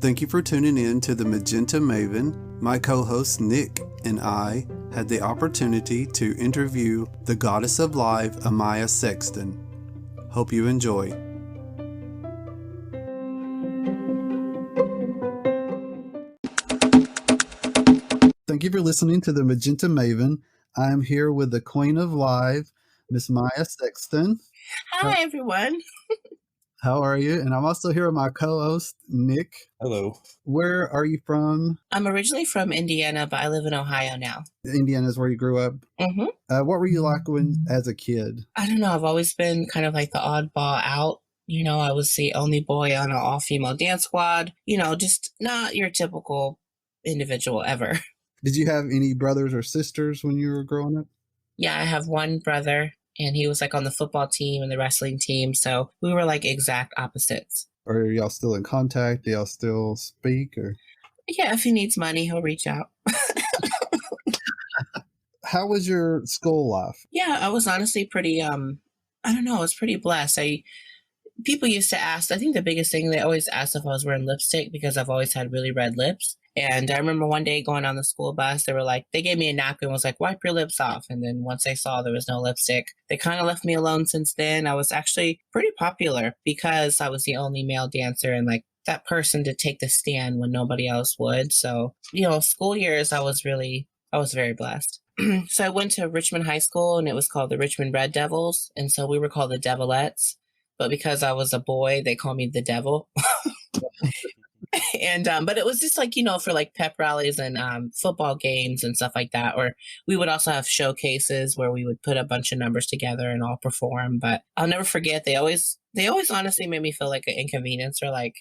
Thank you for tuning in to the Magenta Maven. My co-host Nick and I had the opportunity to interview the goddess of live, Amaya Sexton. Hope you enjoy. Thank you for listening to the Magenta Maven. I am here with the Queen of Live, Miss Amaya Sexton. Hi, everyone. How are you? And I'm also here with my co-host, Nick. Hello. Where are you from? I'm originally from Indiana, but I live in Ohio now. Indiana is where you grew up? Mm-hmm. What were you like as a kid? I don't know. I've always been kind of like the oddball out. You know, I was the only boy on an all-female dance squad. You know, just not your typical individual ever. Did you have any brothers or sisters when you were growing up? Yeah, I have one brother, and he was like on the football team and the wrestling team. So we were like exact opposites. Are y'all still in contact? Do y'all still speak? Or yeah, if he needs money, he'll reach out. How was your school life? Yeah, I was honestly pretty, I don't know, I was pretty blessed. People used to ask, I think the biggest thing, they always asked if I was wearing lipstick because I've always had really red lips. And I remember one day going on the school bus, they gave me a napkin and was like, wipe your lips off. And then once they saw there was no lipstick, they kind of left me alone since then. I was actually pretty popular because I was the only male dancer and like that person to take the stand when nobody else would. So, you know, school years, I was very blessed. So I went to Richmond High School and it was called the Richmond Red Devils. And so we were called the Devilettes. But because I was a boy, they called me the devil. And but it was just like, you know, for like pep rallies and football games and stuff like that. Or we would also have showcases where we would put a bunch of numbers together and all perform. But I'll never forget, they always honestly made me feel like an inconvenience, or like,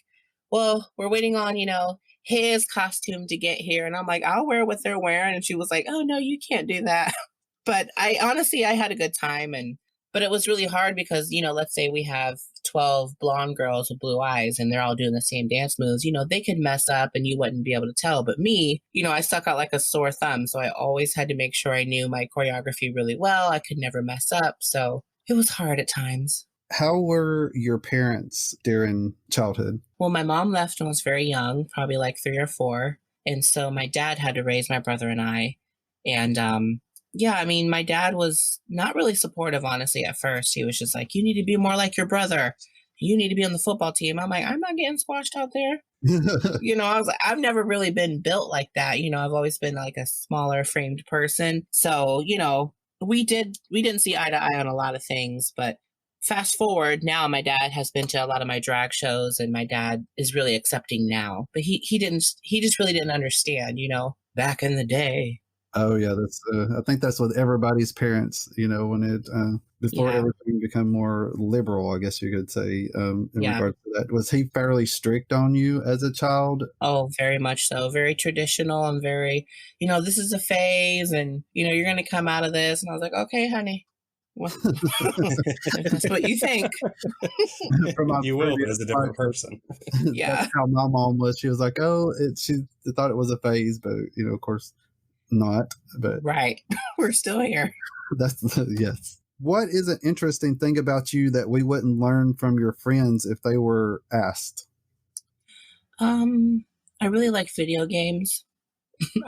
well, we're waiting on, you know, his costume to get here. And I'm like, I'll wear what they're wearing. And she was like, oh no, you can't do that. But I had a good time. But it was really hard because, you know, let's say we have 12 blonde girls with blue eyes and they're all doing the same dance moves. You know, they could mess up and you wouldn't be able to tell. But me, you know, I stuck out like a sore thumb. So I always had to make sure I knew my choreography really well. I could never mess up. So it was hard at times. How were your parents during childhood? Well, my mom left when I was very young, probably like 3 or 4. And so my dad had to raise my brother and I. And yeah, I mean, my dad was not really supportive, honestly, at first. He was just like, you need to be more like your brother. You need to be on the football team. I'm like, I'm not getting squashed out there. You know, I was like, I've never really been built like that. You know, I've always been like a smaller framed person. So, you know, we didn't see eye to eye on a lot of things. But fast forward, now my dad has been to a lot of my drag shows and my dad is really accepting now. But he just really didn't understand, you know, back in the day. Oh yeah, that's. I think that's what everybody's parents, you know, when it before everything become more liberal, I guess you could say. In regards to that, was he fairly strict on you as a child? Oh, very much so. Very traditional and very, you know, this is a phase, and you know, you're going to come out of this. And I was like, okay, honey. Well, that's what you think. You will, but as a different person. Yeah, that's how my mom was. She was like, "Oh, she thought it was a phase," but you know, of course. Not, but right. We're still here. Yes. What is an interesting thing about you that we wouldn't learn from your friends if they were asked? I really like video games.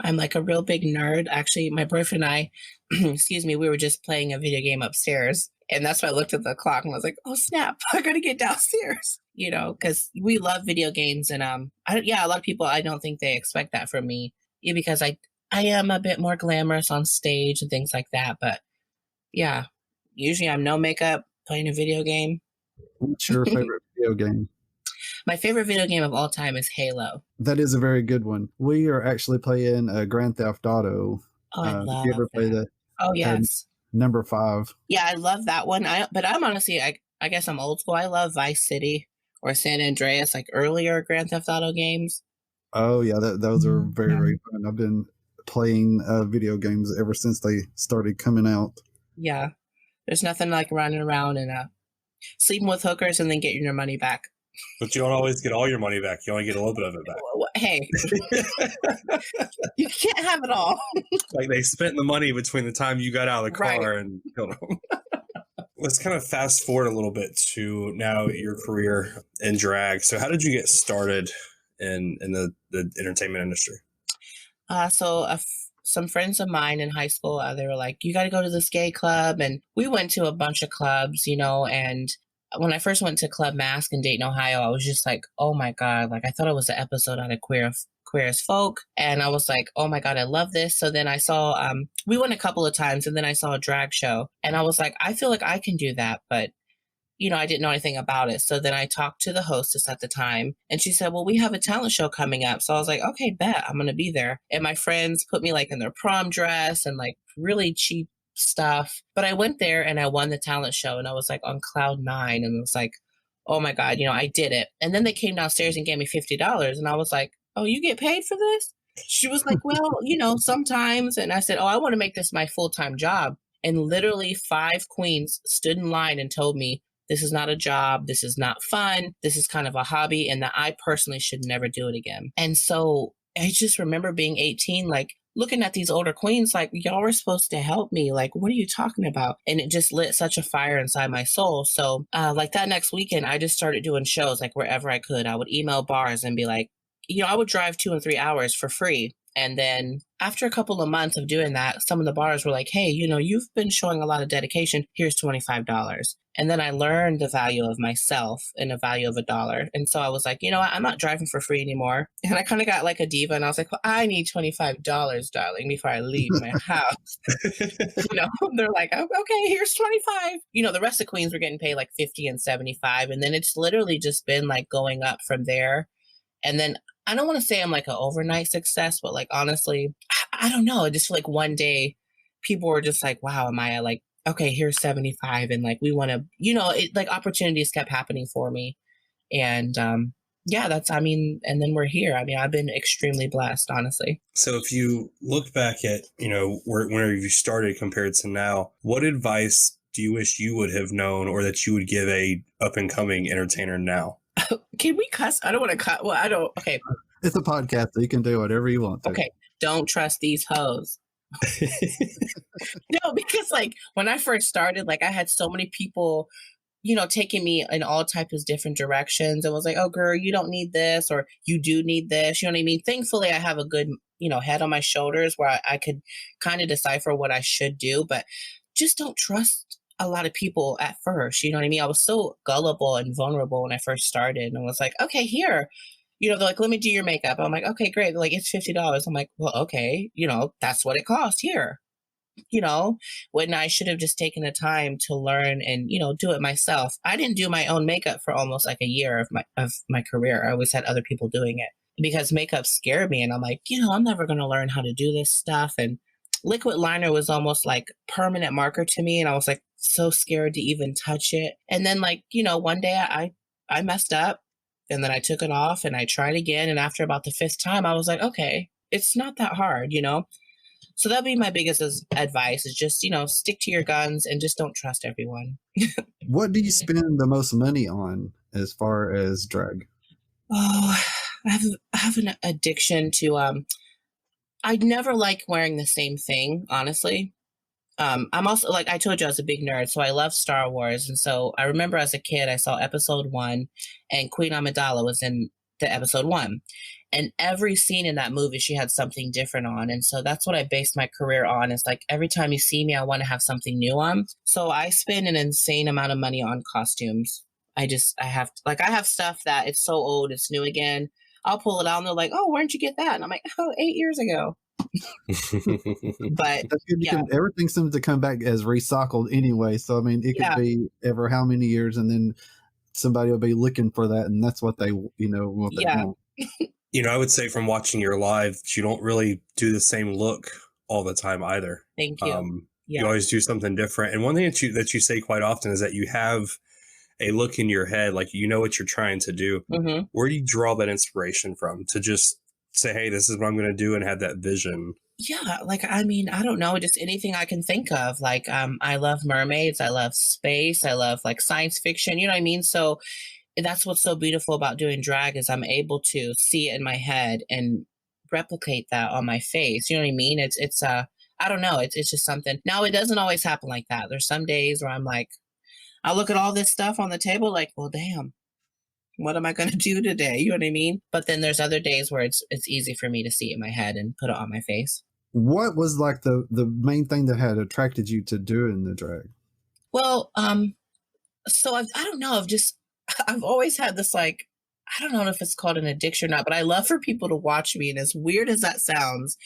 I'm like a real big nerd. Actually, my boyfriend and I, excuse me, we were just playing a video game upstairs. And that's why I looked at the clock and I was like, oh snap, I gotta get downstairs. You know, because we love video games. And a lot of people, I don't think they expect that from me. Yeah, because I am a bit more glamorous on stage and things like that. But yeah, usually I'm no makeup playing a video game. What's your favorite video game? My favorite video game of all time is Halo. That is a very good one. We are actually playing Grand Theft Auto. Oh, I love you ever play that? Oh, yes. Number 5. Yeah, I love that one. But I'm honestly, I guess I'm old school. I love Vice City or San Andreas, like earlier Grand Theft Auto games. Oh, yeah, those are very, very fun. I've been playing video games ever since they started coming out. Yeah, there's nothing like running around and sleeping with hookers and then getting your money back. But you don't always get all your money back. You only get a little bit of it back. Hey, you can't have it all. Like they spent the money between the time you got out of the car and killed them. Let's kind of fast forward a little bit to now your career in drag. So how did you get started in the entertainment industry? Some friends of mine in high school, they were like, "You got to go to this gay club," and we went to a bunch of clubs, And when I first went to Club Mask in Dayton, Ohio, I was just like, "Oh my god!" Like I thought it was an episode out of Queer as Folk, and I was like, "Oh my god, I love this." So then I saw, we went a couple of times, and then I saw a drag show, and I was like, "I feel like I can do that," but I didn't know anything about it. So then I talked to the hostess at the time and she said, "Well, we have a talent show coming up." So I was like, "Okay, bet I'm going to be there." And my friends put me like in their prom dress and like really cheap stuff. But I went there and I won the talent show and I was like on cloud nine and it was like, oh my God, I did it. And then they came downstairs and gave me $50. And I was like, "Oh, you get paid for this?" She was like, "Well, sometimes." And I said, "Oh, I want to make this my full-time job." And literally 5 queens stood in line and told me, "This is not a job. This is not fun. This is kind of a hobby and that I personally should never do it again." And so I just remember being 18, like looking at these older queens, like, y'all were supposed to help me. Like, what are you talking about? And it just lit such a fire inside my soul. So like that next weekend, I just started doing shows like wherever I could. I would email bars and be like, I would drive 2 and 3 hours for free. And then after a couple of months of doing that, some of the bars were like, "Hey, you've been showing a lot of dedication. Here's $25. And then I learned the value of myself and the value of $1. And so I was like, what? I'm not driving for free anymore. And I kind of got like a diva and I was like, "Well, I need $25, darling, before I leave my house." They're like, "Oh, okay, here's 25. The rest of queens were getting paid like 50 and 75. And then it's literally just been like going up from there. And then I don't want to say I'm like an overnight success, but like, honestly, I don't know. I just feel like one day people were just like, "Wow, Amaya, like, okay, here's 75." And like, we want to, like opportunities kept happening for me. And yeah, and then we're here. I mean, I've been extremely blessed, honestly. So if you look back at, where you started compared to now, what advice do you wish you would have known or that you would give a up and coming entertainer now? Can we cuss? I don't want to cut. Well, I don't. Okay. It's a podcast, so you can do whatever you want to. Okay. Don't trust these hoes. No, because like when I first started, like I had so many people, taking me in all types of different directions and was like, "Oh, girl, you don't need this," or "You do need this." You know what I mean? Thankfully, I have a good, head on my shoulders where I could kind of decipher what I should do, but just don't trust a lot of people at first. You know what I mean? I was so gullible and vulnerable when I first started and I was like, "Okay, here." They're like, "Let me do your makeup." I'm like, "Okay, great." They're like, "It's $50. I'm like, "Well, okay, that's what it costs here." When I should have just taken the time to learn and, do it myself. I didn't do my own makeup for almost like a year of my career. I always had other people doing it because makeup scared me. And I'm like, I'm never going to learn how to do this stuff. And liquid liner was almost like permanent marker to me. And I was like so scared to even touch it. And then like, one day I messed up and then I took it off and I tried again. And after about the 5th time, I was like, okay, it's not that hard, So that'd be my biggest advice is just, stick to your guns and just don't trust everyone. What do you spend the most money on as far as drag? Oh, I have an addiction to, I never like wearing the same thing, honestly. I'm also, like I told you, I was a big nerd, so I love Star Wars. And so I remember as a kid, I saw episode 1 and Queen Amidala was in the episode 1. And every scene in that movie, she had something different on. And so that's what I based my career on. It's like every time you see me, I want to have something new on. So I spend an insane amount of money on costumes. I have stuff that it's so old, it's new again. I'll pull it out and they're like, "Oh, where'd you get that?" And I'm like, "Oh, 8 years ago." But that's good. Everything seems to come back as recycled anyway. So, I mean, it could be ever how many years and then somebody will be looking for that. And that's what they, what they want. I would say from watching your live, you don't really do the same look all the time either. Thank you. You always do something different. And one thing that you say quite often is that you have a look in your head, like what you're trying to do. Mm-hmm. Where do you draw that inspiration from to just say, "Hey, this is what I'm going to do," and have that vision? Yeah, like, I mean, I don't know, just anything I can think of. Like, I love mermaids, I love space, I love like science fiction, you know what I mean? So that's what's so beautiful about doing drag is I'm able to see it in my head and replicate that on my face. You know what I mean? It's I don't know. It's just something. Now, it doesn't always happen like that. There's some days where I'm like, I look at all this stuff on the table like, well, damn, what am I going to do today? You know what I mean? But then there's other days where it's easy for me to see it in my head and put it on my face. What was like the main thing that had attracted you to doing the drag? Well, so I don't know. I've always had this, like, I don't know if it's called an addiction or not, but I love for people to watch me. And as weird as that sounds,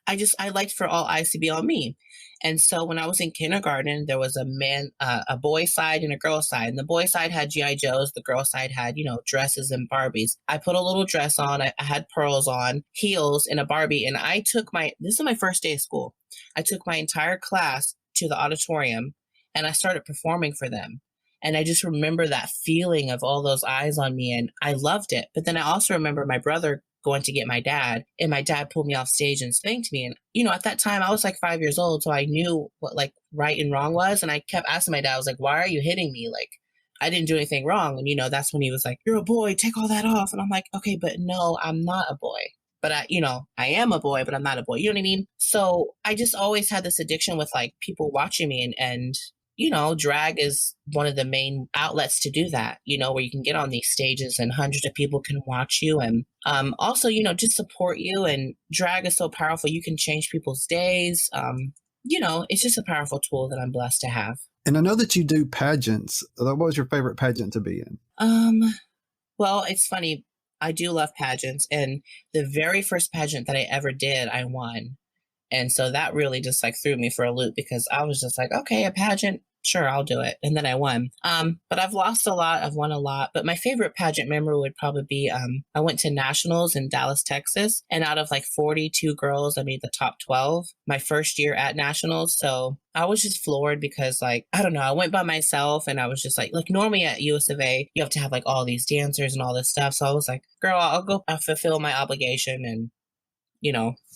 I liked for all eyes to be on me. And so when I was in kindergarten, there was a boy side and a girl side. And the boy side had G.I. Joes. The girl side had, dresses and Barbies. I put a little dress on. I had pearls on, heels, and a Barbie. And this is my first day of school. I took my entire class to the auditorium and I started performing for them. And I just remember that feeling of all those eyes on me, and I loved it. But then I also remember my brother going to get my dad, and my dad pulled me off stage and spanked me. And, at that time I was like 5 years old. So I knew what like right and wrong was. And I kept asking my dad, I was like, why are you hitting me? Like, I didn't do anything wrong. And, that's when he was like, you're a boy, take all that off. And I'm like, okay, but no, I'm not a boy. But I am a boy, but I'm not a boy. You know what I mean? So I just always had this addiction with like people watching me, and drag is one of the main outlets to do that, where you can get on these stages and hundreds of people can watch you and also, just support you. And drag is so powerful. You can change people's days. It's just a powerful tool that I'm blessed to have. And I know that you do pageants. What was your favorite pageant to be in? Well, it's funny. I do love pageants. And the very first pageant that I ever did, I won. And so that really just like threw me for a loop, because I was just like, okay, a pageant. Sure, I'll do it. And then I won. But I've lost a lot. I've won a lot. But my favorite pageant memory would probably be, I went to nationals in Dallas, Texas. And out of like 42 girls, I made the top 12 my first year at nationals. So I was just floored because, like, I don't know, I went by myself and I was just like normally at US of A, you have to have like all these dancers and all this stuff. So I was like, girl, I'll go fulfill my obligation. And,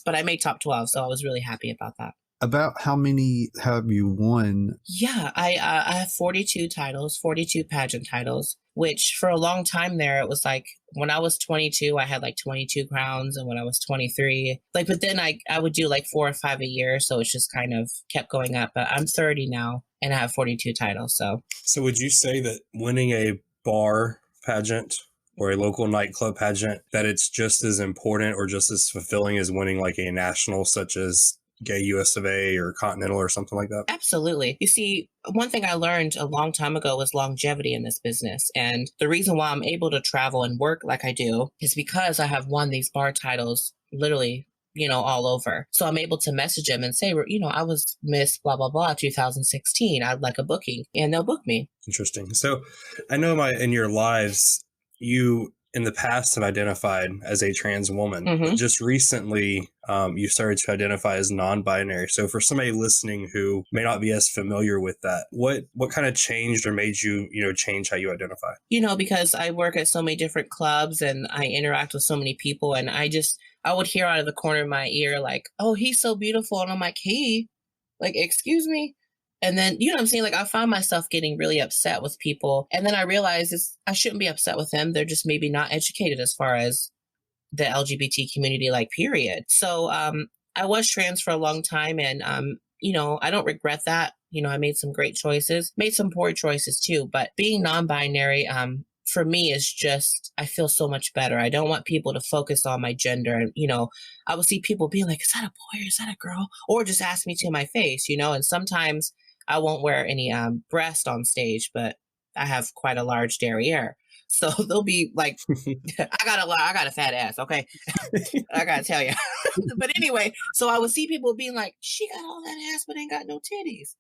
but I made top 12. So I was really happy about that. About how many have you won? Yeah, I have 42 titles, 42 pageant titles, which for a long time there, it was like when I was 22, I had like 22 crowns. And when I was 23, but then I would do like 4 or 5 a year. So it's just kind of kept going up. But I'm 30 now and I have 42 titles. So would you say that winning a bar pageant or a local nightclub pageant, that it's just as important or just as fulfilling as winning like a national, such as Gay US of A or Continental or something like that? Absolutely. You see, one thing I learned a long time ago was longevity in this business. And the reason why I'm able to travel and work like I do is because I have won these bar titles literally, all over. So I'm able to message them and say, I was Miss blah, blah, blah, 2016. I'd like a booking, and they'll book me. Interesting. So I know in your lives, you in the past have identified as a trans woman. Mm-hmm. But just recently, you started to identify as non-binary. So for somebody listening who may not be as familiar with that, what kind of changed or made you, change how you identify? Because I work at so many different clubs and I interact with so many people, and I would hear out of the corner of my ear, like, oh, he's so beautiful. And I'm like, excuse me. And then, what I'm saying? Like, I found myself getting really upset with people. And then I realized I shouldn't be upset with them. They're just maybe not educated as far as the LGBT community, like, period. So I was trans for a long time. And, I don't regret that. I made some great choices, made some poor choices too. But being non-binary, for me is just, I feel so much better. I don't want people to focus on my gender. And, I would see people be like, is that a boy or is that a girl? Or just ask me to my face, and sometimes I won't wear any breast on stage, but I have quite a large derriere. So they'll be like, I got a fat ass. Okay. I got to tell you. But anyway, so I would see people being like, she got all that ass, but ain't got no titties.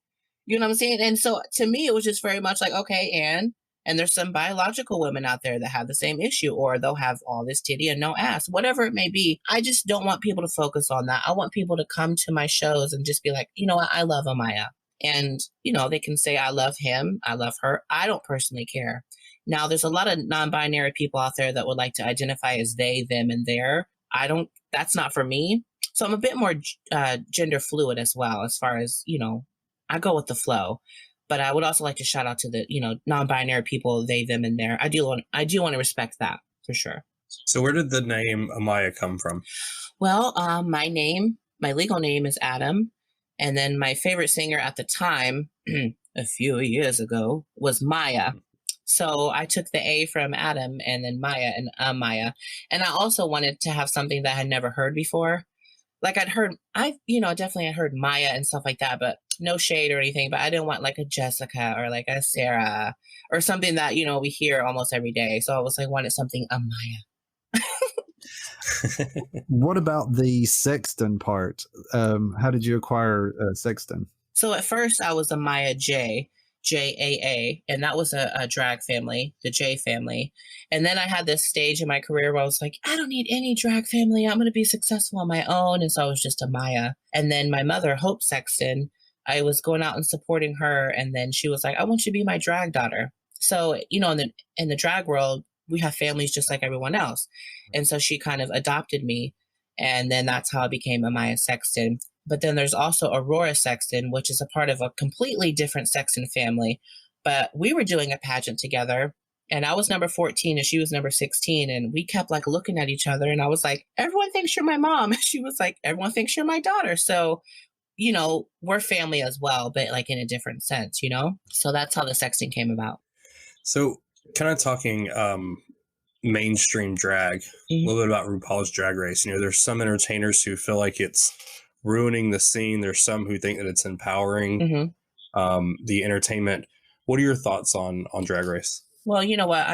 You know what I'm saying? And so to me, it was just very much like, okay, and there's some biological women out there that have the same issue, or they'll have all this titty and no ass, whatever it may be. I just don't want people to focus on that. I want people to come to my shows and just be like, you know what? I love Amaya. And, they can say, I love him, I love her. I don't personally care. Now, there's a lot of non-binary people out there that would like to identify as they, them, and their. That's not for me. So I'm a bit more gender fluid as well, as far as, I go with the flow. But I would also like to shout out to the, non-binary people, they, them, and their. I do want to respect that for sure. So where did the name Amaya come from? Well, my legal name is Adam. And then my favorite singer at the time, a few years ago, was Maya. So I took the A from Adam and then Maya and Amaya. And I also wanted to have something that I had never heard before. Like definitely I heard Maya and stuff like that, but no shade or anything. But I didn't want like a Jessica or like a Sarah or something that, we hear almost every day. So I was like, wanted something Amaya. What about the Sexton part? How did you acquire Sexton? So at first I was a Maya JAA, and that was a drag family, the J family. And then I had this stage in my career where I was like, I don't need any drag family. I'm going to be successful on my own. And so I was just a Maya. And then my mother, Hope Sexton, I was going out and supporting her. And then she was like, I want you to be my drag daughter. So, in the drag world, we have families just like everyone else. And so she kind of adopted me. And then that's how I became Amaya Sexton. But then there's also Aurora Sexton, which is a part of a completely different Sexton family. But we were doing a pageant together, and I was number 14 and she was number 16. And we kept like looking at each other. And I was like, everyone thinks you're my mom. And she was like, everyone thinks you're my daughter. So, we're family as well, but like in a different sense, So that's how the Sexton came about. So kind of talking mainstream drag, a little bit about RuPaul's Drag Race. There's some entertainers who feel like it's ruining the scene. There's some who think that it's empowering the entertainment. What are your thoughts on Drag Race? Well, you know what?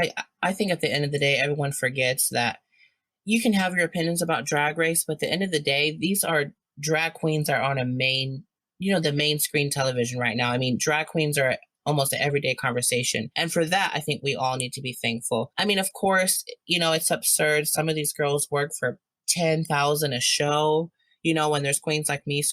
I think at the end of the day, everyone forgets that you can have your opinions about Drag Race, but at the end of the day, these are drag queens are on the main screen television right now. I mean, drag queens are almost an everyday conversation. And for that, I think we all need to be thankful. I mean, of course, it's absurd. Some of these girls work for $10,000 a show. When there's queens like me,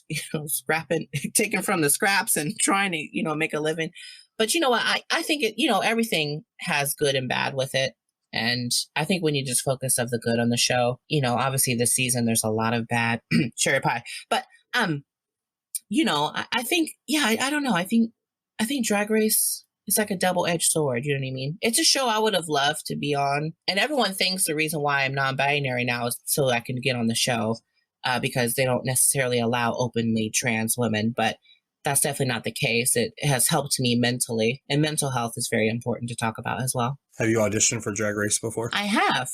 scrapping, taking from the scraps and trying to, make a living. But you know what? I think everything has good and bad with it. And I think we need to just focus of the good on the show. Obviously this season, there's a lot of bad cherry pie, but, I think, I don't know. I think Drag Race is like a double-edged sword. You know what I mean? It's a show I would have loved to be on. And everyone thinks the reason why I'm non-binary now is so I can get on the show. Because they don't necessarily allow openly trans women, but that's definitely not the case. It has helped me mentally, and mental health is very important to talk about as well. Have you auditioned for Drag Race before? I have.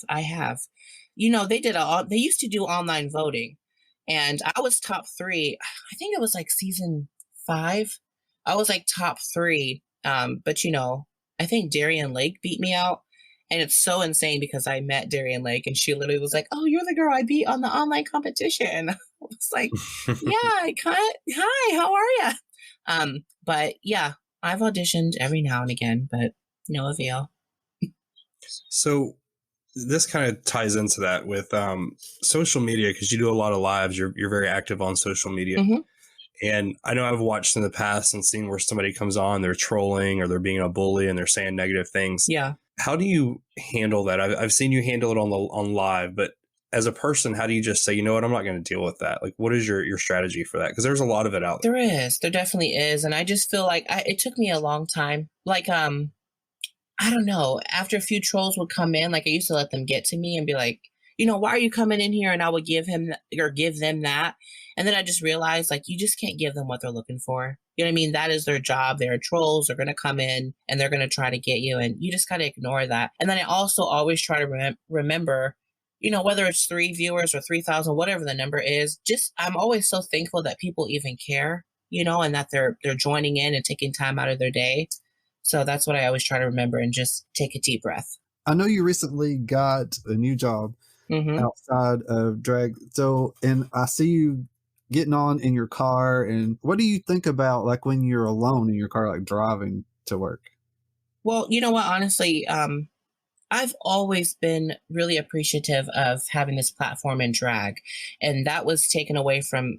They used to do online voting, and I was top 3. I think it was like season 5. I was like top 3. But I think Darian Lake beat me out. And it's so insane because I met Darian Lake and she literally was like, oh, you're the girl I beat on the online competition. I was like, yeah, hi, how are you? But yeah, I've auditioned every now and again, but no avail. So this kind of ties into that with social media, because you do a lot of lives. You're very active on social media. Mm-hmm. And I know I've watched in the past and seen where somebody comes on, they're trolling or they're being a bully and they're saying negative things. Yeah. How do you handle that? I've seen you handle it on live, but as a person, how do you just say, you know what, I'm not going to deal with that? Like, what is your strategy for that? Because there's a lot of it out there. There definitely is. And I just feel like it took me a long time. Like, I don't know, after a few trolls would come in, like I used to let them get to me and be like, why are you coming in here? And I would give them that. And then I just realized, like, you just can't give them what they're looking for. You know what I mean? That is their job. They're trolls. They're going to come in and they're going to try to get you. And you just got to ignore that. And then I also always try to remember, whether it's 3 viewers or 3,000, whatever the number is, I'm always so thankful that people even care, and that they're joining in and taking time out of their day. So that's what I always try to remember and just take a deep breath. I know you recently got a new job outside of drag. So, and I see you getting on in your car. And what do you think about like when you're alone in your car, like driving to work? Well, you know what, honestly, I've always been really appreciative of having this platform in drag, and that was taken away from,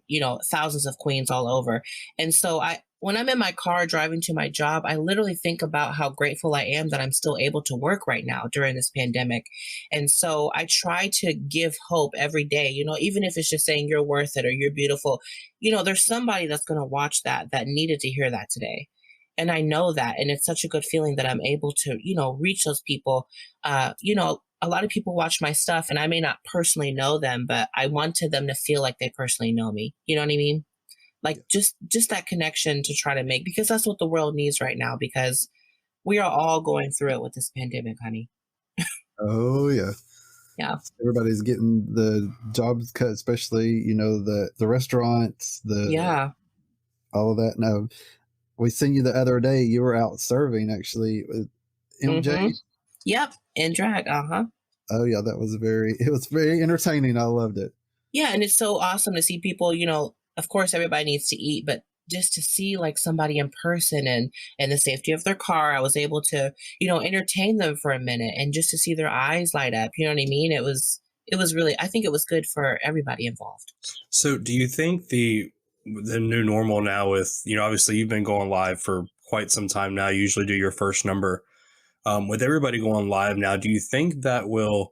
thousands of queens all over. And so when I'm in my car driving to my job, I literally think about how grateful I am that I'm still able to work right now during this pandemic. And so I try to give hope every day, even if it's just saying you're worth it or you're beautiful, there's somebody that's going to watch that needed to hear that today. And I know that, and it's such a good feeling that I'm able to, reach those people. A lot of people watch my stuff and I may not personally know them, but I wanted them to feel like they personally know me. You know what I mean? Like just that connection to try to make, because that's what the world needs right now, because we are all going through it with this pandemic, honey. Oh yeah. Yeah. Everybody's getting the jobs cut, especially, you know, the restaurants, all of that. No, we seen you the other day. You were out serving actually with MJ. Mm-hmm. Yep. In drag. Uh-huh. Oh yeah, it was very entertaining. I loved it. Yeah, and it's so awesome to see people, you know, of course everybody needs to eat, but just to see like somebody in person and the safety of their car, I was able to, you know, entertain them for a minute and just to see their eyes light up, you know what I mean? It was really, I think it was good for everybody involved. So do you think the new normal now with, you know, obviously you've been going live for quite some time now, you usually do your first number. With everybody going live now, do you think that will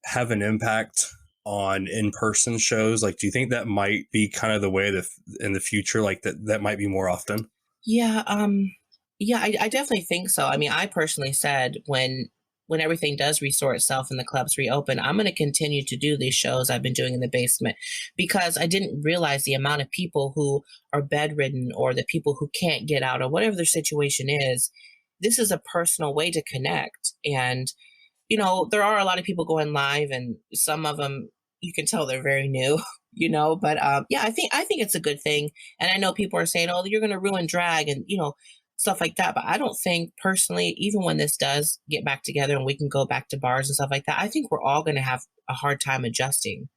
have an impact on in-person shows? Like, do you think that might be kind of the way that in the future, like that might be more often? Yeah, I definitely think so. I mean, I personally said when everything does restore itself and the clubs reopen, I'm going to continue to do these shows I've been doing in the basement because I didn't realize the amount of people who are bedridden or the people who can't get out or whatever their situation is. This is a personal way to connect. And, you know, there are a lot of people going live and some of them, you can tell they're very new, you know, but yeah, I think it's a good thing. And I know people are saying, oh, you're going to ruin drag and, you know, stuff like that. But I don't think personally, even when this does get back together and we can go back to bars and stuff like that, I think we're all going to have a hard time adjusting.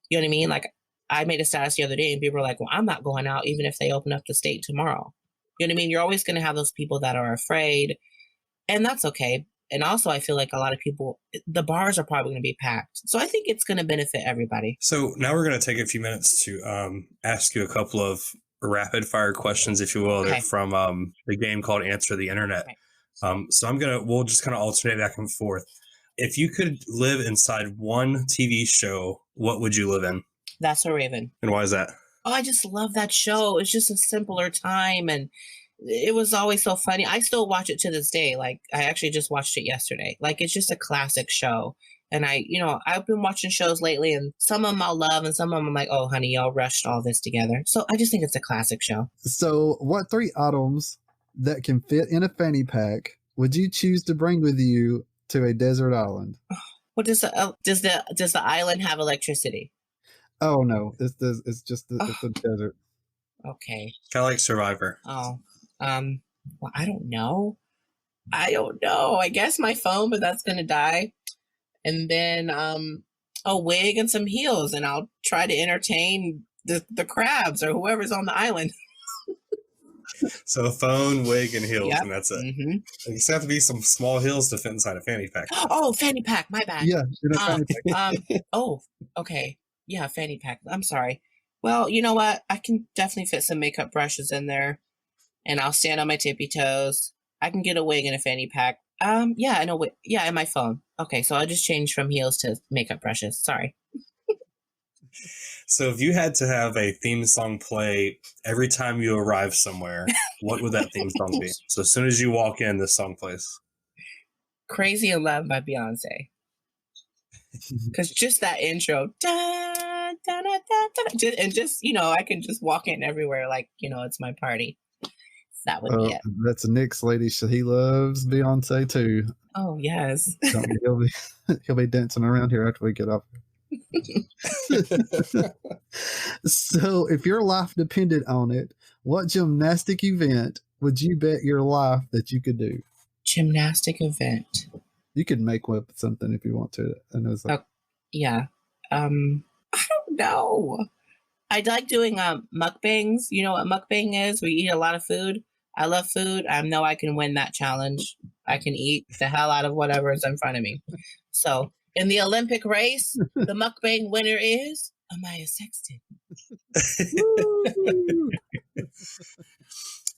You know what I mean? Like I made a status the other day and people were like, well, I'm not going out even if they open up the state tomorrow. You know what I mean? You're always going to have those people that are afraid and that's okay. And also, I feel like a lot of people, the bars are probably going to be packed. So I think it's going to benefit everybody. So now we're going to take a few minutes to ask you a couple of rapid fire questions, if you will, Okay. from the game called Answer the Internet. Right. So we'll just kind of alternate back and forth. If you could live inside one TV show, what would you live in? That's a Raven. And why is that? Oh, I just love that show. It's just a simpler time and it was always so funny. I still watch it to this day. Like I actually just watched it yesterday. Like it's just a classic show. And I've been watching shows lately and some of them I'll love and some of them I'm like, oh honey, y'all rushed all this together. So I just think it's a classic show. So what 3 items that can fit in a fanny pack would you choose to bring with you to a desert island? What does the island have electricity? Oh no, it's just the desert. Okay. Kind of like Survivor. Oh, well, I don't know. I guess my phone, but that's gonna die. And then a wig and some heels, and I'll try to entertain the crabs or whoever's on the island. So a phone, wig, and heels, Yep. and that's it. Mm-hmm. It just have to be some small heels to fit inside a fanny pack. Oh, fanny pack. My bad. Yeah, in a fanny pack. Oh, okay. Yeah, fanny pack. I'm sorry. Well, you know what? I can definitely fit some makeup brushes in there, and I'll stand on my tippy toes. I can get a wig and a fanny pack. Yeah, and a wig. Yeah, and my phone. Okay, so I'll just change from heels to makeup brushes. Sorry. So if you had to have a theme song play every time you arrive somewhere, what would that theme song be? So as soon as you walk in, this song plays. Crazy in Love by Beyonce. Because just that intro, da, da, da, da, da, and just, you know, I can just walk in everywhere like, you know, it's my party. That would be it. That's Nick's lady. He loves Beyonce too. Oh, yes. He'll be dancing around here after we get off. So if your life depended on it, what gymnastic event would you bet your life that you could do? Gymnastic event. You could make up something if you want to. I know it's like, yeah. I don't know. I like doing mukbangs. You know what mukbang is? We eat a lot of food. I love food. I know I can win that challenge. I can eat the hell out of whatever is in front of me. So in the Olympic race, the mukbang winner is Amaya Sexton.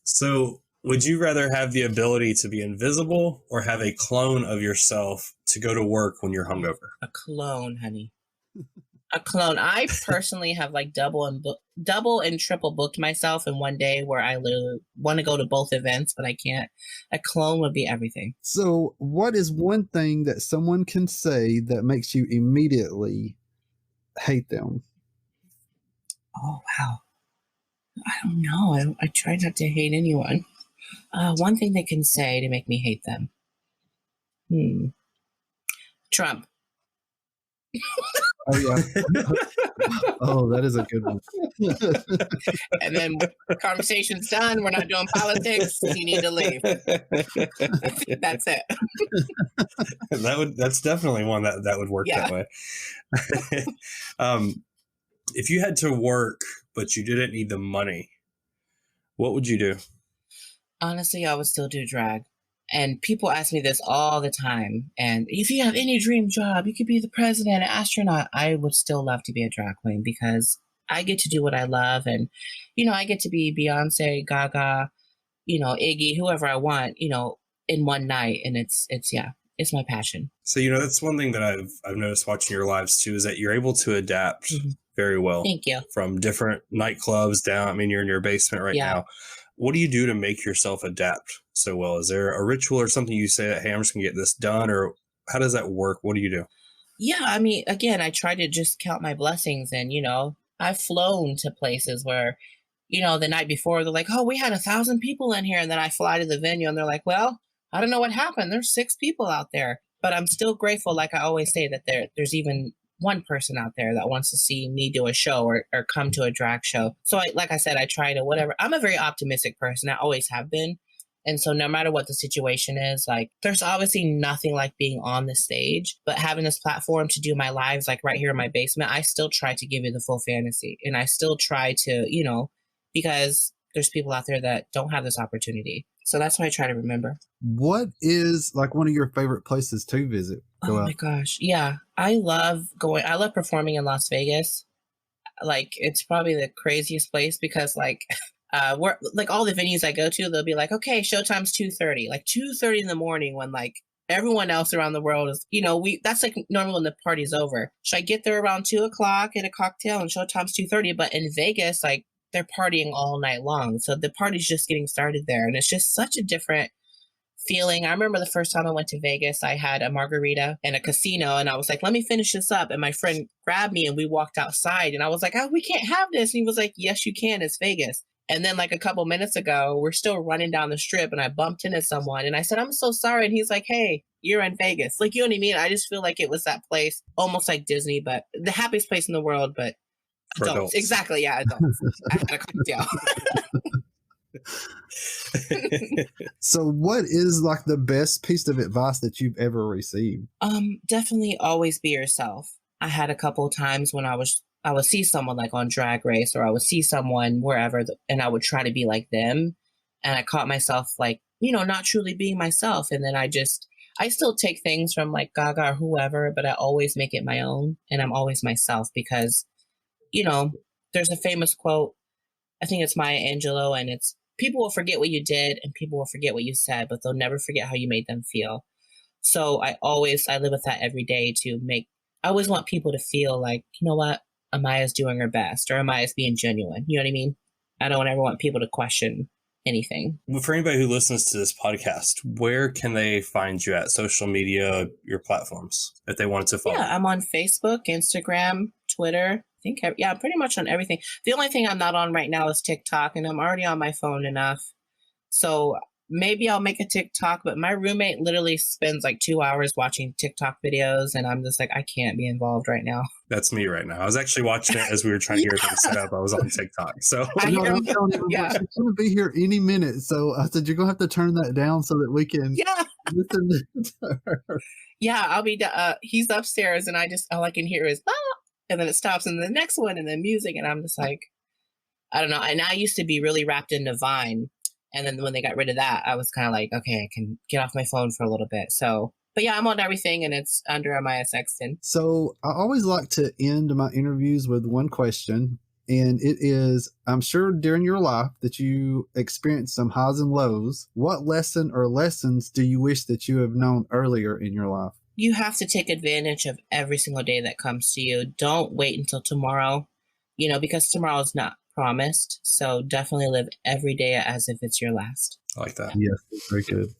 So would you rather have the ability to be invisible or have a clone of yourself to go to work when you're hungover? A clone, honey. A clone. I personally have like double and triple booked myself in one day where I literally want to go to both events, but I can't. A clone would be everything. So what is one thing that someone can say that makes you immediately hate them? Oh, wow. I don't know. I try not to hate anyone. One thing they can say to make me hate them. Trump. Oh yeah. Oh, that is a good one. And then conversation's done. We're not doing politics. You need to leave. That's it. That's definitely one that would work that way. If you had to work but you didn't need the money, what would you do? Honestly, I would still do drag. And people ask me this all the time. And if you have any dream job, you could be the president, an astronaut. I would still love to be a drag queen because I get to do what I love. And, I get to be Beyonce, Gaga, Iggy, whoever I want, in one night. And it's my passion. So, that's one thing that I've noticed watching your lives too, is that you're able to adapt very well. Thank you. From different nightclubs down. I mean, you're in your basement right now. What do you do to make yourself adapt so well? Is there a ritual or something you say that, hey, I'm just going to get this done? Or how does that work? What do you do? Yeah, I mean, again, I try to just count my blessings. And, I've flown to places where, the night before, they're like, oh, we had 1,000 people in here. And then I fly to the venue and they're like, well, I don't know what happened. There's 6 people out there. But I'm still grateful, like I always say, that there's even one person out there that wants to see me do a show or come to a drag show. So like I said, I try to whatever. I'm a very optimistic person. I always have been. And so no matter what the situation is, like there's obviously nothing like being on the stage, but having this platform to do my lives, like right here in my basement, I still try to give you the full fantasy. And I still try to, because there's people out there that don't have this opportunity. So that's what I try to remember. What is like one of your favorite places to visit? My gosh. Yeah. I love performing in Las Vegas. Like it's probably the craziest place because we're like all the venues I go to, they'll be like, okay, showtime's 2:30, like 2:30 in the morning when like everyone else around the world is, that's like normal when the party's over. So I get there around 2:00, get a cocktail and showtime's 2:30. But in Vegas, like they're partying all night long. So the party's just getting started there. And it's just such a different feeling. I remember the first time I went to Vegas, I had a margarita in a casino and I was like, let me finish this up. And my friend grabbed me and we walked outside and I was like, oh, we can't have this. And he was like, yes, you can. It's Vegas. And then like a couple minutes ago, we're still running down the strip and I bumped into someone and I said, I'm so sorry. And he's like, hey, you're in Vegas. Like, you know what I mean? I just feel like it was that place, almost like Disney, but the happiest place in the world, but adults. Exactly. Yeah. Adults. I had a cocktail. So what is like the best piece of advice that you've ever received? Definitely always be yourself. I had a couple of times when I would see someone like on Drag Race or I would see someone wherever and I would try to be like them. And I caught myself like, not truly being myself. And then I still take things from like Gaga or whoever, but I always make it my own. And I'm always myself because, there's a famous quote. I think it's Maya Angelou and it's, people will forget what you did and people will forget what you said, but they'll never forget how you made them feel. So I live with that every day I always want people to feel like, you know what, Amaya's doing her best or Amaya's being genuine. You know what I mean? I don't ever want people to question anything. Well, for anybody who listens to this podcast, where can they find you at social media, your platforms, if they wanted to follow? Yeah, I'm on Facebook, Instagram, Twitter. I think, pretty much on everything. The only thing I'm not on right now is TikTok, and I'm already on my phone enough. So maybe I'll make a TikTok, but my roommate literally spends like 2 hours watching TikTok videos, and I'm just like, I can't be involved right now. That's me right now. I was actually watching it as we were trying to get everything set up. I was on TikTok. So she's going to be here any minute. So I said, you're going to have to turn that down so that we can listen to her. Yeah, I'll be, he's upstairs, and all I can hear is, ah! And then it stops and the next one and then music. And I'm just like, I don't know. And I used to be really wrapped into Vine. And then when they got rid of that, I was kind of like, okay, I can get off my phone for a little bit. So, but yeah, I'm on everything and it's under Amaya Sexton. So I always like to end my interviews with one question. And it is, I'm sure during your life that you experienced some highs and lows. What lesson or lessons do you wish that you have known earlier in your life? You have to take advantage of every single day that comes to you. Don't wait until tomorrow, because tomorrow is not promised. So definitely live every day as if it's your last. I like that. Yes, very good.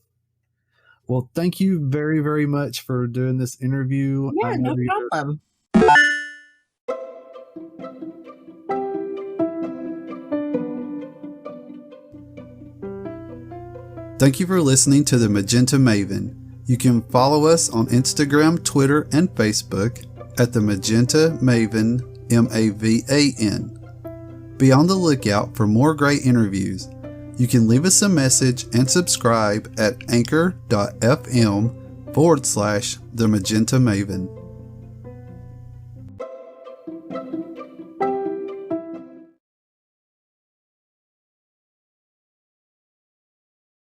Well, thank you very, very much for doing this interview. Yeah, no problem. Thank you for listening to the Magenta Maven. You can follow us on Instagram, Twitter, and Facebook at the Magenta Maven, MAVAN. Be on the lookout for more great interviews. You can leave us a message and subscribe at anchor.fm/The Magenta Maven.